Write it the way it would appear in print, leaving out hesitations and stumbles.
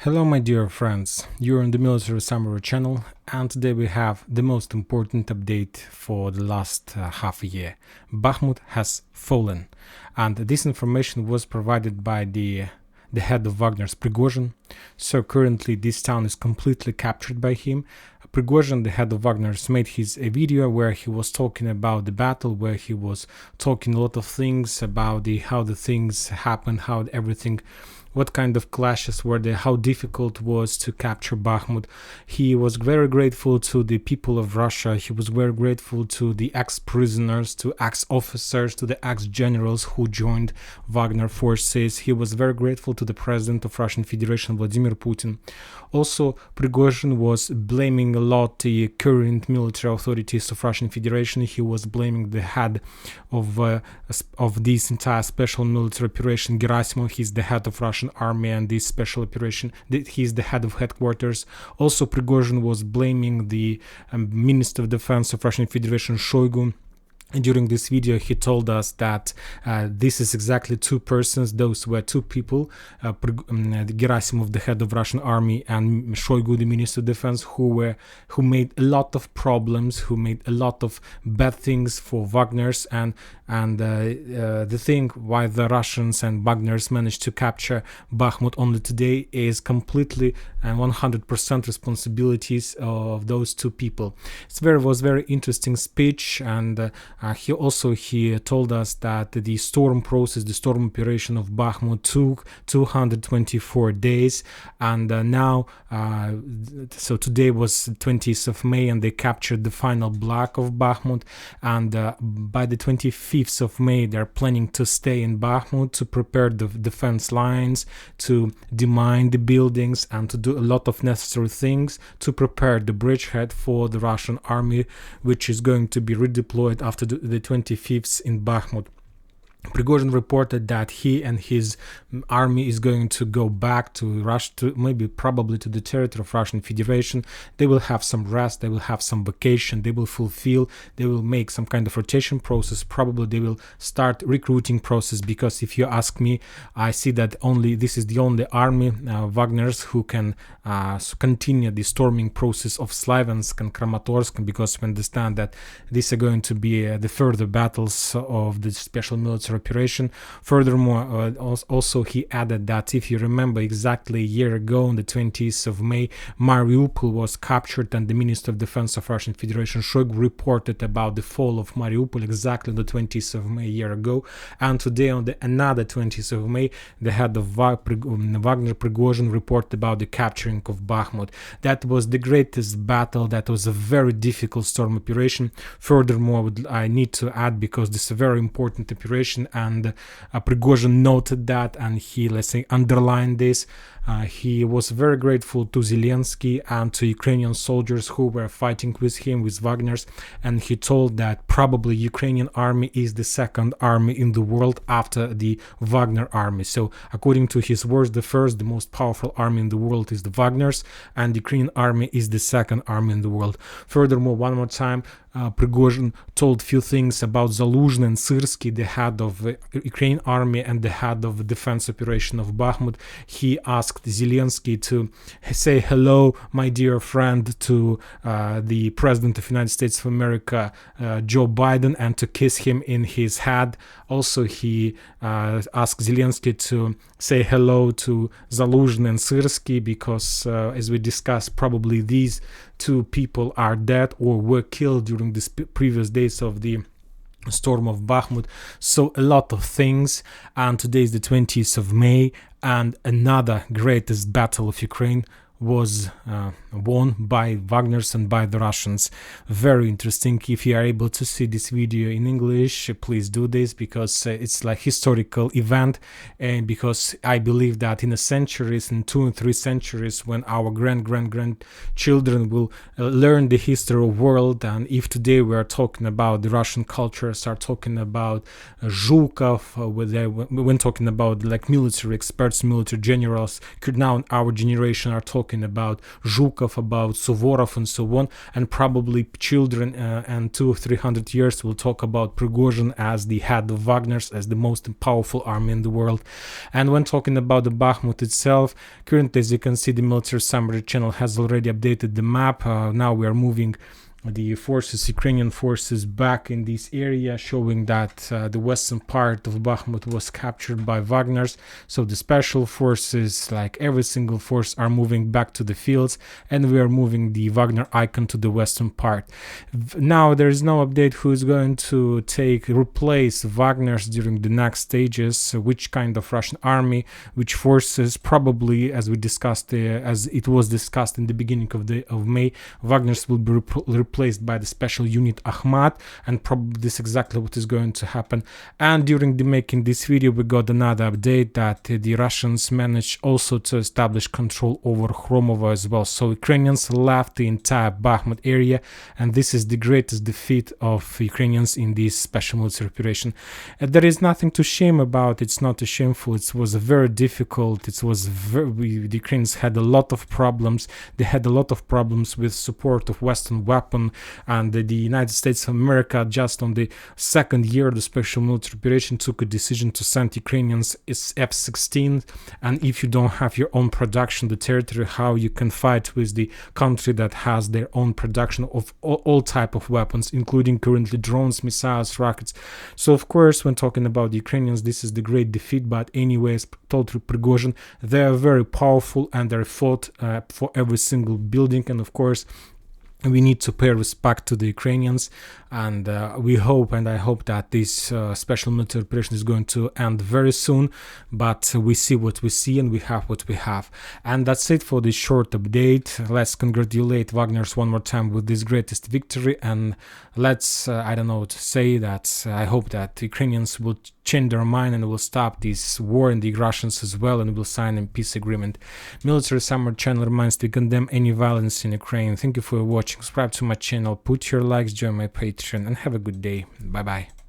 Hello my dear friends, you're on the Military Summary channel, and today we have the most important update for the last half a year. Bakhmut has fallen, and this information was provided by the head of Wagner's, Prigozhin. So currently this town is completely captured by him. Prigozhin, the head of Wagner's, made a video where he was talking about the battle, where he was talking a lot of things about how the things happened, how everything, what kind of clashes were there, how difficult it was to capture Bakhmut. He was very grateful to the people of Russia. He was very grateful to the ex-prisoners, to ex-officers, to the ex-generals who joined Wagner forces. He was very grateful to the president of Russian Federation, Vladimir Putin. Also, Prigozhin was blaming a lot the current military authorities of Russian Federation. He was blaming the head of this entire special military operation, Gerasimov. He's the head of Russian army and this special operation. He's the head of headquarters. Also, Prigozhin was blaming the Minister of Defense of Russian Federation, Shoigu. During this video, he told us that this is exactly two persons. Those were two people, Gerasimov, the head of Russian army, and Shoigu, the Minister of Defense, who made a lot of problems, who made a lot of bad things for Wagner's, and the thing why the Russians and Wagner's managed to capture Bakhmut only today is completely and 100% responsibilities of those two people. It was very interesting speech, and he told us that the storm process, the storm operation of Bakhmut took 224 days, and so today was 20th of May, and they captured the final block of Bakhmut, and by the 25th of May they're planning to stay in Bakhmut to prepare the defense lines, to demine the buildings, and to do a lot of necessary things to prepare the bridgehead for the Russian army, which is going to be redeployed after the 25th in Bakhmut. Prigozhin reported that he and his army is going to go back to Russia, probably to the territory of Russian Federation. They will have some rest, they will have some vacation, they will make some kind of rotation process. Probably they will start recruiting process, because if you ask me, I see that this is the only army, Wagner's, who can continue the storming process of Slaviansk and Kramatorsk, because we understand that these are going to be the further battles of the special military operation. Furthermore, also he added that, if you remember, exactly a year ago on the 20th of May, Mariupol was captured, and the Minister of Defense of Russian Federation, Shoigu, reported about the fall of Mariupol exactly on the 20th of May a year ago. And today, on another 20th of May, the head of Wagner, Prigozhin, reported about the capturing of Bakhmut. That was the greatest battle. That was a very difficult storm operation. Furthermore, I need to add, because this is a very important operation, and Prigozhin noted that, and he, let's say, underlined this. He was very grateful to Zelensky and to Ukrainian soldiers who were fighting with him, with Wagner's, and he told that probably Ukrainian army is the second army in the world after the Wagner army. So according to his words, the most powerful army in the world is the Wagner's, and the Ukrainian army is the second army in the world. Furthermore, one more time, Prigozhin told few things about Zaluzhny and Syrsky, the head of Ukrainian army and the head of defense operation of Bakhmut. He asked Zelensky to say hello, my dear friend, to the President of the United States of America, Joe Biden, and to kiss him in his head. Also, he asked Zelensky to say hello to Zaluzhny and Syrsky, because as we discussed, probably these two people are dead or were killed during the previous days of the storm of Bakhmut. So a lot of things, and today is the 20th of May, and another greatest battle of Ukraine was won by Wagner's and by the Russians. Very interesting. If you are able to see this video in English, please do this, because it's like historical event, and because I believe that in 2 and 3 centuries, when our grandchildren will learn the history of the world, and if today we are talking about the Russian culture, start talking about Zhukov, when talking about like military experts, military generals, now our generation are talking talking about Zhukov, about Suvorov, and so on. And probably children and 200 or 300 years will talk about Prigozhin as the head of Wagner's, as the most powerful army in the world. And when talking about the Bakhmut itself, currently, as you can see, the military summary channel has already updated the map. Now we are moving the forces, Ukrainian forces, back in this area, showing that the western part of Bakhmut was captured by Wagner's. So the special forces, like every single force, are moving back to the fields, and we are moving the Wagner icon to the western part. Now there is no update who is going to replace Wagner's during the next stages, which kind of Russian army, which forces. Probably, as we discussed, as it was discussed in the beginning of May, Wagner's will be replaced by the special unit Ahmad, and probably this is exactly what is going to happen. And during the making this video, we got another update that the Russians managed also to establish control over Khromovo as well. So Ukrainians left the entire Bakhmut area, and this is the greatest defeat of Ukrainians in this special military operation. There is nothing to shame about. It's not shameful. It was very difficult. The Ukrainians had a lot of problems. They had a lot of problems with support of Western weapons, and the United States of America, just on the second year of the special military operation, took a decision to send Ukrainians F-16. And if you don't have your own production, the territory, how you can fight with the country that has their own production of all type of weapons, including currently drones, missiles, rockets. So of course, when talking about the Ukrainians, this is the great defeat. But anyways, told to Prigozhin, they are very powerful, and they fought for every single building. And of course, we need to pay respect to the Ukrainians, and we hope, and I hope, that this special military operation is going to end very soon. But we see what we see, and we have what we have. And that's it for this short update. Let's congratulate Wagner's one more time with this greatest victory, and let's I don't know to say that I hope that the Ukrainians will change their mind and will stop this war, and the Russians as well, and will sign a peace agreement. Military Summer channel reminds to condemn any violence in Ukraine. Thank you for watching. Subscribe to my channel, put your likes, join my Patreon, and have a good day. Bye bye.